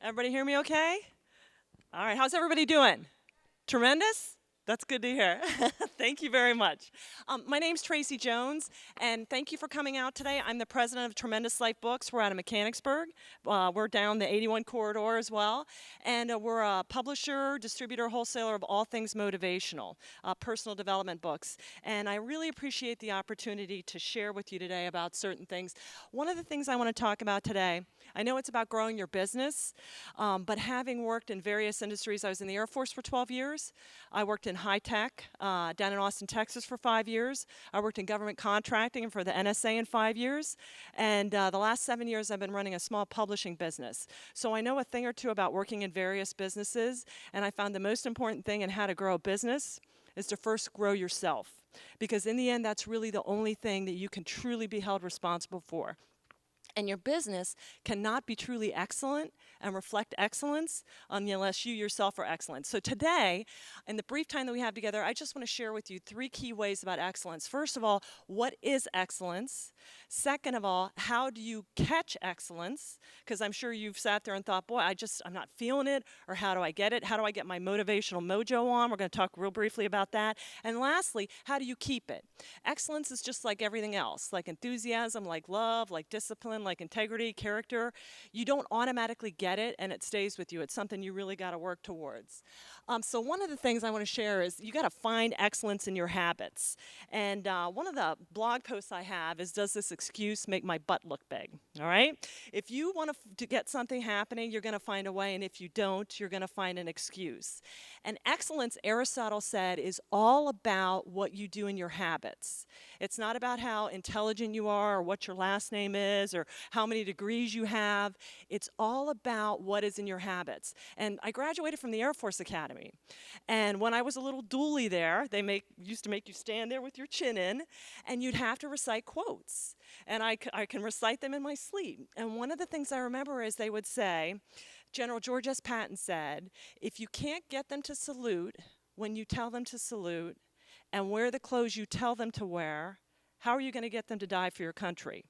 Everybody hear me okay? All right, how's everybody doing? Tremendous? That's good to hear. Thank you very much. My name's Tracy Jones, and thank you for coming out today. I'm the president of Tremendous Life Books. We're out of Mechanicsburg. We're down the 81 corridor as well, and we're a publisher, distributor, wholesaler of all things motivational, personal development books. And I really appreciate the opportunity to share with you today about certain things. One of the things I want to talk about today, I know it's about growing your business, but having worked in various industries, I was in the Air Force for 12 years. I worked in high tech down in Austin, Texas for 5 years. I worked in government contracting for the NSA in 5 years. And the last 7 years, I've been running a small publishing business. So I know a thing or two about working in various businesses. And I found the most important thing in how to grow a business is to first grow yourself. Because in the end, that's really the only thing that you can truly be held responsible for. And your business cannot be truly excellent and reflect excellence unless you yourself are excellent. So today, in the brief time that we have together, I just want to share with you 3 key ways about excellence. First of all, what is excellence? Second of all, how do you catch excellence? Because I'm sure you've sat there and thought, boy, I'm not feeling it, or how do I get it? How do I get my motivational mojo on? We're going to talk real briefly about that. And lastly, how do you keep it? Excellence is just like everything else, like enthusiasm, like love, like discipline, like integrity, character. You don't automatically get it and it stays with you. It's something you really got to work towards. So one of the things I want to share is you got to find excellence in your habits. And one of the blog posts I have is, does this excuse make my butt look big? All right? If you want to get something happening, you're going to find a way. And if you don't, you're going to find an excuse. And excellence, Aristotle said, is all about what you do in your habits. It's not about how intelligent you are or what your last name is or how many degrees you have. It's all about what is in your habits. And I graduated from the Air Force Academy. And when I was a little dually there, they used to make you stand there with your chin in, and you'd have to recite quotes. And I can recite them in my sleep. And one of the things I remember is they would say, General George S. Patton said, if you can't get them to salute when you tell them to salute and wear the clothes you tell them to wear, how are you going to get them to die for your country?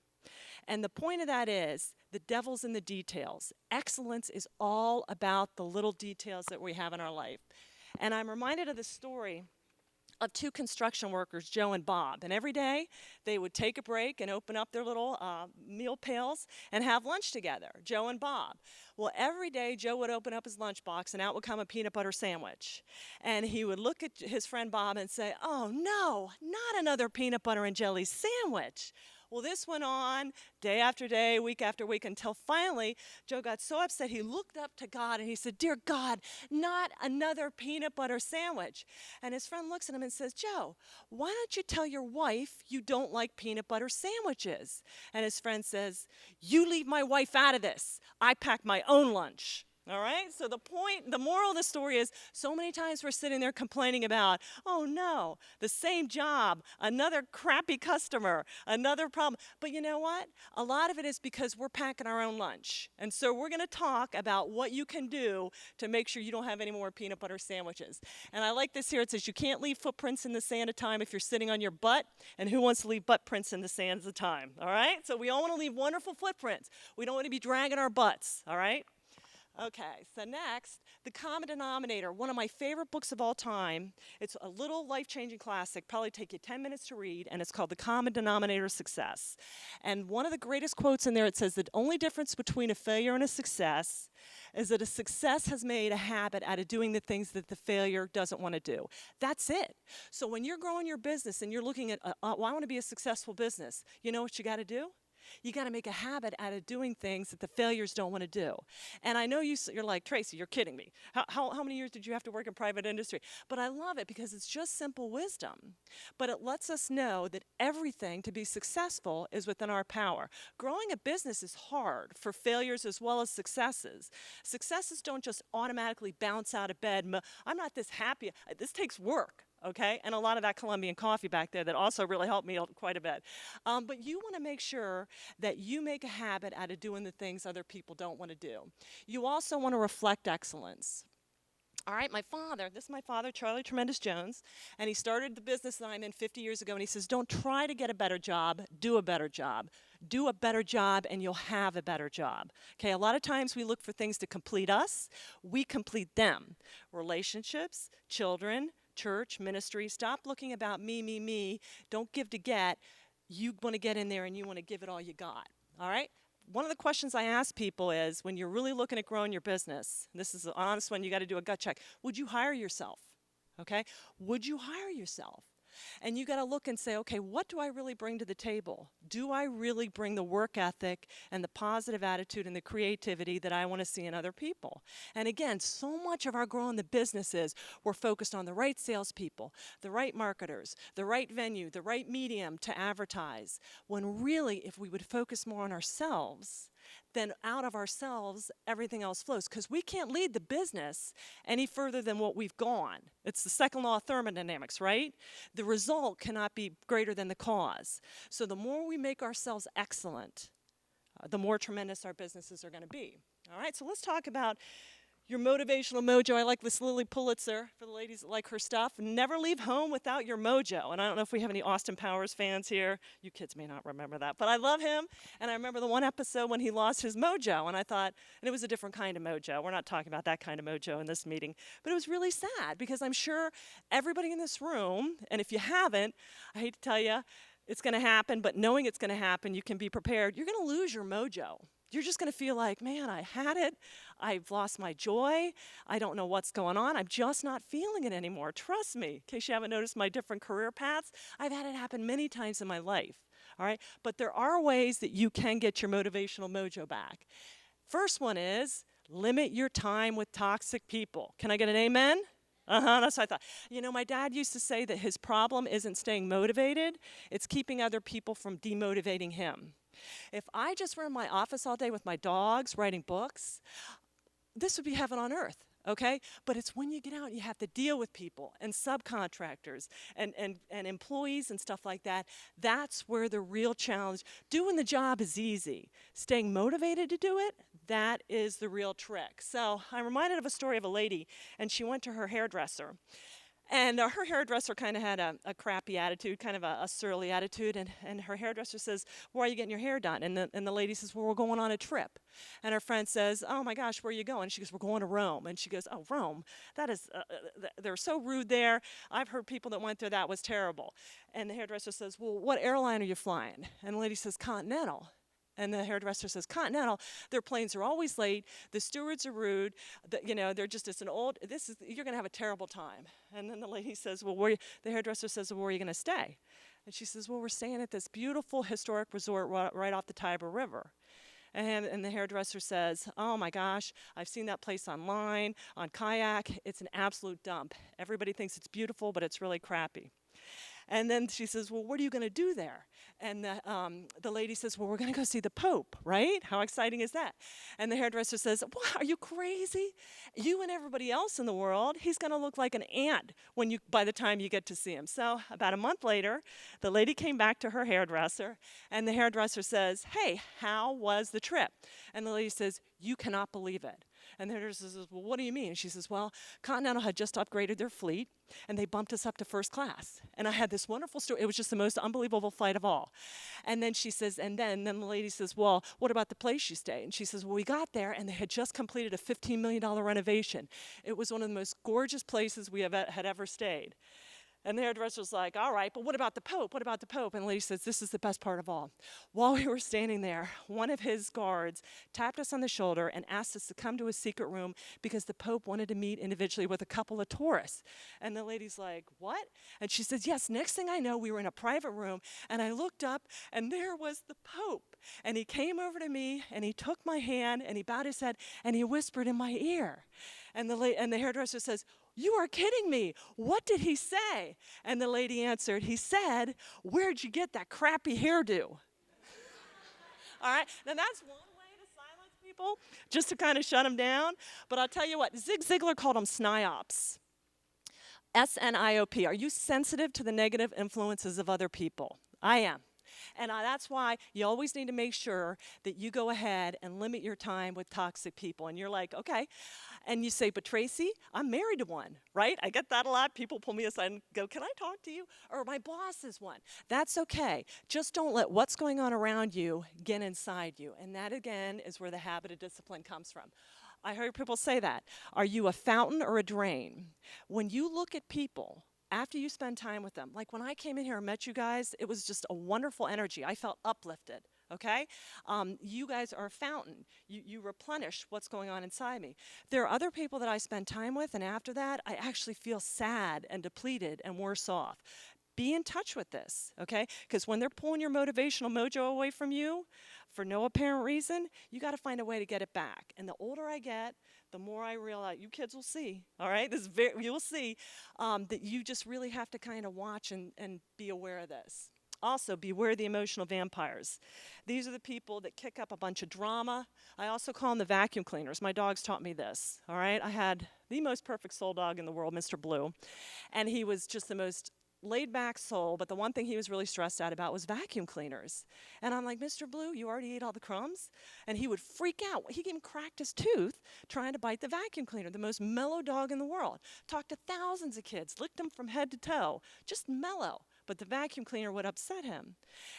And the point of that is, the devil's in the details. Excellence is all about the little details that we have in our life. And I'm reminded of the story of 2 construction workers, Joe and Bob. And every day, they would take a break and open up their little meal pails and have lunch together, Joe and Bob. Well, every day, Joe would open up his lunchbox, and out would come a peanut butter sandwich. And he would look at his friend Bob and say, oh, no, not another peanut butter and jelly sandwich. Well, this went on day after day, week after week, until finally Joe got so upset he looked up to God and he said, dear God, not another peanut butter sandwich. And his friend looks at him and says, Joe, why don't you tell your wife you don't like peanut butter sandwiches? And his friend says, you leave my wife out of this. I pack my own lunch. All right? So the moral of the story is, so many times we're sitting there complaining about, oh no, the same job, another crappy customer, another problem. But you know what? A lot of it is because we're packing our own lunch. And so we're going to talk about what you can do to make sure you don't have any more peanut butter sandwiches. And I like this here. It says, you can't leave footprints in the sand at a time if you're sitting on your butt. And who wants to leave butt prints in the sand at a time? All right? So we all want to leave wonderful footprints. We don't want to be dragging our butts. All right? Okay, so next, The Common Denominator, one of my favorite books of all time. It's a little life-changing classic, probably take you 10 minutes to read, and it's called The Common Denominator of Success. And one of the greatest quotes in there, it says, the only difference between a failure and a success is that a success has made a habit out of doing the things that the failure doesn't want to do. That's it. So when you're growing your business and you're looking at, well, I want to be a successful business, you know what you got to do? You got to make a habit out of doing things that the failures don't want to do. And I know you're like, Tracy, you're kidding me. How many years did you have to work in private industry? But I love it because it's just simple wisdom. But it lets us know that everything to be successful is within our power. Growing a business is hard for failures as well as successes. Successes don't just automatically bounce out of bed. I'm not this happy. This takes work. Okay, and a lot of that Colombian coffee back there that also really helped me quite a bit. But you want to make sure that you make a habit out of doing the things other people don't want to do. You also want to reflect excellence. All right, this is my father, Charlie Tremendous Jones, and he started the business that I'm in 50 years ago, and he says, don't try to get a better job, do a better job. Do a better job, and you'll have a better job. Okay, a lot of times we look for things to complete us, we complete them. Relationships, children, church, ministry. Stop looking about me, me, me. Don't give to get. You want to get in there and you want to give it all you got. All right? One of the questions I ask people is when you're really looking at growing your business, and this is an honest one, you got to do a gut check. Would you hire yourself? Okay? Would you hire yourself? And you got to look and say, okay, what do I really bring to the table? Do I really bring the work ethic and the positive attitude and the creativity that I want to see in other people? And again, so much of our growing the business is we're focused on the right salespeople, the right marketers, the right venue, the right medium to advertise. When really, if we would focus more on ourselves, then out of ourselves, everything else flows. Because we can't lead the business any further than what we've gone. It's the second law of thermodynamics, right? The result cannot be greater than the cause. So the more we make ourselves excellent, the more tremendous our businesses are going to be. All right, so let's talk about your motivational mojo. I like this Lily Pulitzer for the ladies that like her stuff. Never leave home without your mojo. And I don't know if we have any Austin Powers fans here. You kids may not remember that. But I love him. And I remember the one episode when he lost his mojo. And I thought, and it was a different kind of mojo. We're not talking about that kind of mojo in this meeting. But it was really sad because I'm sure everybody in this room, and if you haven't, I hate to tell you, it's going to happen. But knowing it's going to happen, you can be prepared. You're going to lose your mojo. You're just going to feel like, man, I had it. I've lost my joy. I don't know what's going on. I'm just not feeling it anymore. Trust me. In case you haven't noticed my different career paths, I've had it happen many times in my life. All right? But there are ways that you can get your motivational mojo back. First one is limit your time with toxic people. Can I get an amen? That's what I thought. You know, my dad used to say that his problem isn't staying motivated, it's keeping other people from demotivating him. If I just were in my office all day with my dogs writing books, this would be heaven on earth, okay? But it's when you get out and you have to deal with people and subcontractors and employees and stuff like that. That's where the real challenge, doing the job is easy. Staying motivated to do it, that is the real trick. So I'm reminded of a story of a lady, and she went to her hairdresser. And her hairdresser kind of had a crappy attitude, kind of a surly attitude. And her hairdresser says, where are you getting your hair done? And the lady says, well, we're going on a trip. And her friend says, oh, my gosh, where are you going? She goes, we're going to Rome. And she goes, oh, Rome? That is, they're so rude there. I've heard people that went there, that was terrible. And the hairdresser says, well, what airline are you flying? And the lady says, Continental. And the hairdresser says, Continental, their planes are always late, the stewards are rude, they're just, it's an old, you're going to have a terrible time. And then the lady says, well, the hairdresser says, well, where are you going to stay? And she says, well, we're staying at this beautiful historic resort right off the Tiber River. And the hairdresser says, oh my gosh, I've seen that place online, on Kayak, it's an absolute dump. Everybody thinks it's beautiful, but it's really crappy. And then she says, well, what are you going to do there? And the lady says, well, we're going to go see the Pope, right? How exciting is that? And the hairdresser says, what, are you crazy? You and everybody else in the world, he's going to look like an ant by the time you get to see him. So about a month later, the lady came back to her hairdresser, and the hairdresser says, hey, how was the trip? And the lady says, you cannot believe it. And the hairdresser says, well, what do you mean? And she says, well, Continental had just upgraded their fleet, and they bumped us up to first class. And I had this wonderful story. It was just the most unbelievable flight of all. And then she says, and then the lady says, well, what about the place you stay? And she says, well, we got there, and they had just completed a $15 million renovation. It was one of the most gorgeous places we had ever stayed. And the hairdresser's like, all right, but what about the Pope? What about the Pope? And the lady says, this is the best part of all. While we were standing there, one of his guards tapped us on the shoulder and asked us to come to a secret room because the Pope wanted to meet individually with a couple of tourists. And the lady's like, what? And she says, yes, next thing I know, we were in a private room, and I looked up, and there was the Pope. And he came over to me, and he took my hand, and he bowed his head, and he whispered in my ear. And the hairdresser says, you are kidding me. What did he say? And the lady answered, he said, where'd you get that crappy hairdo? All right, now that's one way to silence people, just to kind of shut them down. But I'll tell you what, Zig Ziglar called them SNIOPs. SNIOP. Are you sensitive to the negative influences of other people? I am. And that's why you always need to make sure that you go ahead and limit your time with toxic people. And you're like, okay. And you say, but Tracy, I'm married to one, right? I get that a lot. People pull me aside and go, can I talk to you? Or my boss is one. That's okay. Just don't let what's going on around you get inside you. And that, again, is where the habit of discipline comes from. I heard people say that. Are you a fountain or a drain? When you look at people, after you spend time with them, like when I came in here and met you guys, it was just a wonderful energy. I felt uplifted, okay? You guys are a fountain. You replenish what's going on inside me. There are other people that I spend time with, and after that, I actually feel sad and depleted and worse off. Be in touch with this, okay? Because when they're pulling your motivational mojo away from you for no apparent reason, you got to find a way to get it back. And the older I get, the more I realize, you kids will see, all right? You will see that you just really have to kind of watch and be aware of this. Also, beware the emotional vampires. These are the people that kick up a bunch of drama. I also call them the vacuum cleaners. My dogs taught me this, all right? I had the most perfect soul dog in the world, Mr. Blue, and he was just the most laid back soul, but the one thing he was really stressed out about was vacuum cleaners. And I'm like, Mr. Blue, you already ate all the crumbs? And he would freak out. He even cracked his tooth trying to bite the vacuum cleaner, the most mellow dog in the world. Talked to thousands of kids, licked them from head to toe, just mellow. But the vacuum cleaner would upset him.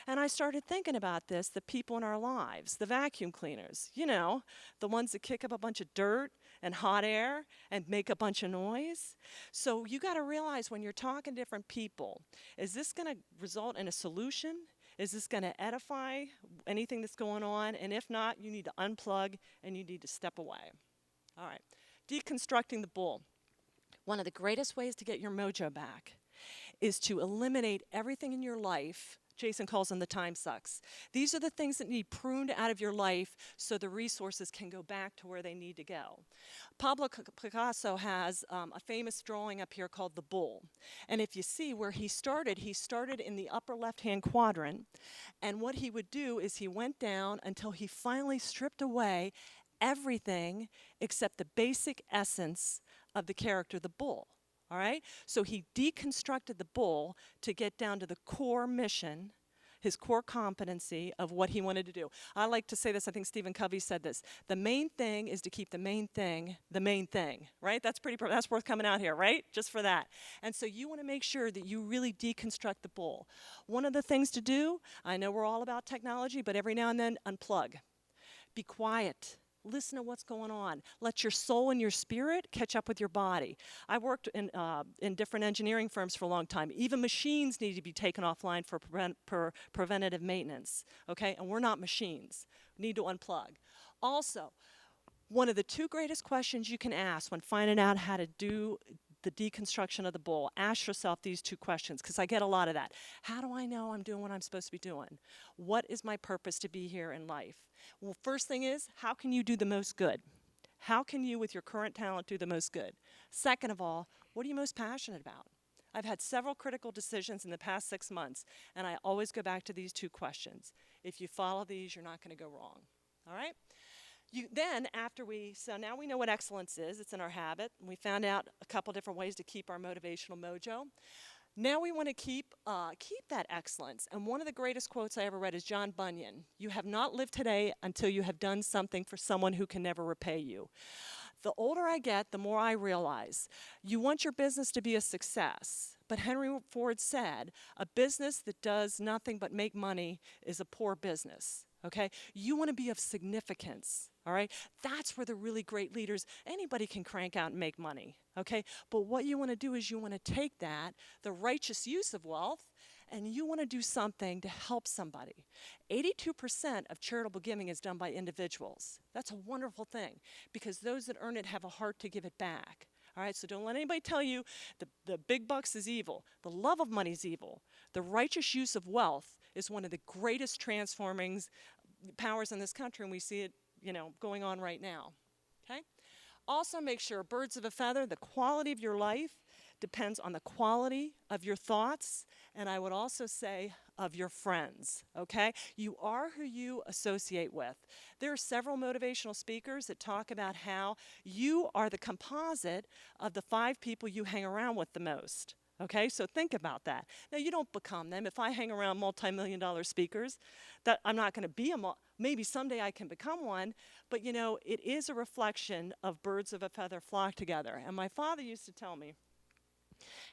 And I started thinking about this, the people in our lives, the vacuum cleaners, the ones that kick up a bunch of dirt and hot air and make a bunch of noise. So you got to realize when you're talking to different people, is this going to result in a solution? Is this going to edify anything that's going on? And if not, you need to unplug and you need to step away. All right. Deconstructing the bull. One of the greatest ways to get your mojo back is to eliminate everything in your life. Jason calls them the time sucks. These are the things that need pruned out of your life so the resources can go back to where they need to go. Pablo Picasso has a famous drawing up here called The Bull. And if you see where he started in the upper left-hand quadrant. And what he would do is he went down until he finally stripped away everything except the basic essence of the character, the bull. All right? So he deconstructed the bull to get down to the core mission, his core competency of what he wanted to do. I like to say this, I think Stephen Covey said this. The main thing is to keep the main thing, right? That's worth coming out here, right? Just for that. And so you want to make sure that you really deconstruct the bull. One of the things to do, I know we're all about technology, but every now and then unplug. Be quiet. Listen to what's going on. Let your soul and your spirit catch up with your body. I worked in different engineering firms for a long time. Even machines need to be taken offline for preventative maintenance, okay? And we're not machines. We need to unplug. Also, one of the two greatest questions you can ask when finding out how to do the deconstruction of the bull, ask yourself these two questions, because I get a lot of that. How do I know I'm doing what I'm supposed to be doing? What is my purpose to be here in life? Well, first thing is, how can you do the most good? How can you, with your current talent, do the most good? Second of all, what are you most passionate about? I've had several critical decisions in the past 6 months, and I always go back to these two questions. If you follow these, you're not going to go wrong. All right? So now we know what excellence is. It's in our habit. And we found out a couple different ways to keep our motivational mojo. Now we want to keep that excellence. And one of the greatest quotes I ever read is John Bunyan. You have not lived today until you have done something for someone who can never repay you. The older I get, the more I realize you want your business to be a success. But Henry Ford said, a business that does nothing but make money is a poor business. Okay? You want to be of significance. All right? That's where the really great leaders, anybody can crank out and make money. Okay? But what you want to do is you want to take that, the righteous use of wealth, and you want to do something to help somebody. 82% of charitable giving is done by individuals. That's a wonderful thing because those that earn it have a heart to give it back. All right, so don't let anybody tell you the big bucks is evil. The love of money is evil. The righteous use of wealth is one of the greatest transforming powers in this country, and we see it, going on right now. Okay? Also make sure, birds of a feather, the quality of your life depends on the quality of your thoughts, and I would also say of your friends, okay? You are who you associate with. There are several motivational speakers that talk about how you are the composite of the 5 people you hang around with the most, Okay, so think about that. Now you don't become them. If I hang around multi-million-dollar speakers, that I'm not going to be maybe someday I can become one, but you know, it is a reflection of birds of a feather flock together. And my father used to tell me,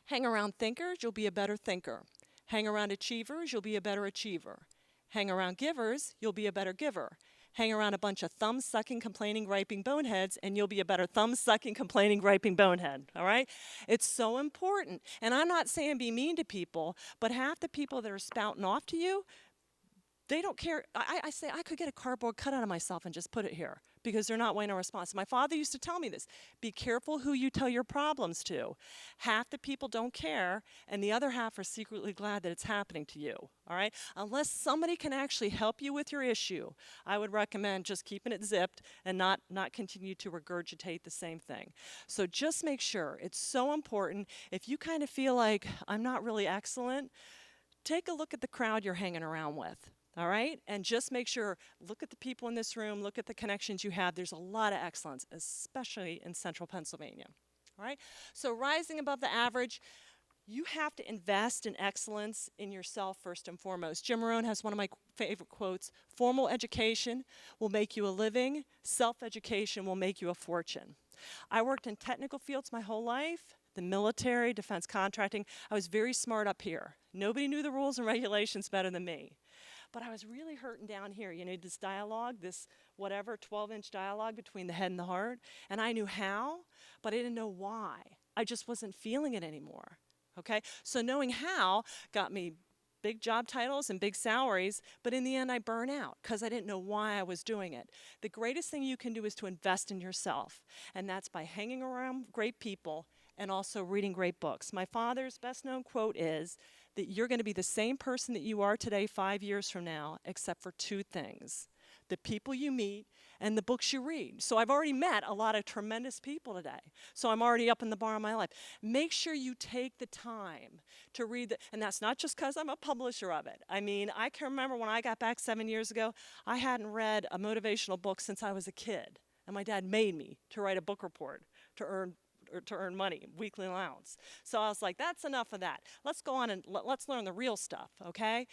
hang around thinkers, you'll be a better thinker. Hang around achievers, you'll be a better achiever. Hang around givers, you'll be a better giver. Hang around a bunch of thumb-sucking, complaining, griping boneheads, and you'll be a better thumb-sucking, complaining, griping bonehead, all right? It's so important. And I'm not saying be mean to people, but half the people that are spouting off to you, they don't care. I say I could get a cardboard cutout of myself and just put it here because they're not waiting a response. My father used to tell me this. Be careful who you tell your problems to. Half the people don't care, and the other half are secretly glad that it's happening to you, all right? Unless somebody can actually help you with your issue, I would recommend just keeping it zipped and not continue to regurgitate the same thing. So just make sure. It's so important. If you kind of feel like I'm not really excellent, take a look at the crowd you're hanging around with. All right? And just make sure, look at the people in this room, look at the connections you have. There's a lot of excellence, especially in central Pennsylvania. All right? So rising above the average, you have to invest in excellence in yourself first and foremost. Jim Rohn has one of my favorite quotes, formal education will make you a living, self-education will make you a fortune. I worked in technical fields my whole life, the military, defense contracting. I was very smart up here. Nobody knew the rules and regulations better than me. But I was really hurting down here. You know, this dialogue, this whatever 12-inch dialogue between the head and the heart. And I knew how, but I didn't know why. I just wasn't feeling it anymore. Okay? So knowing how got me big job titles and big salaries, but in the end I burn out because I didn't know why I was doing it. The greatest thing you can do is to invest in yourself, and that's by hanging around great people and also reading great books. My father's best known quote is that you're going to be the same person that you are today 5 years from now, except for two things: the people you meet and the books you read. So I've already met a lot of tremendous people today. So I'm already up in the bar of my life. Make sure you take the time to read, and that's not just because I'm a publisher of it. I mean, I can remember when I got back 7 years ago, I hadn't read a motivational book since I was a kid. And my dad made me to write a book report to earn money, weekly allowance. So I was like, that's enough of that. Let's go on and let's learn the real stuff, okay?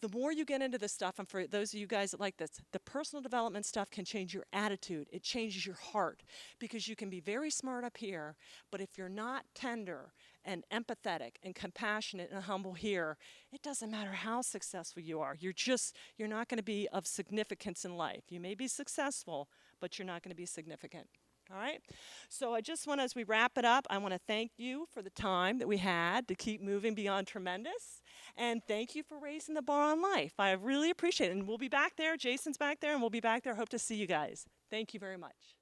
The more you get into this stuff, and for those of you guys that like this, the personal development stuff can change your attitude. It changes your heart because you can be very smart up here, but if you're not tender and empathetic and compassionate and humble here, it doesn't matter how successful you are. You're not going to be of significance in life. You may be successful, but you're not going to be significant. All right? So I just want, as we wrap it up, I want to thank you for the time that we had to keep moving beyond tremendous. And thank you for raising the bar on life. I really appreciate it. And we'll be back there. Jason's back there, and we'll be back there. Hope to see you guys. Thank you very much.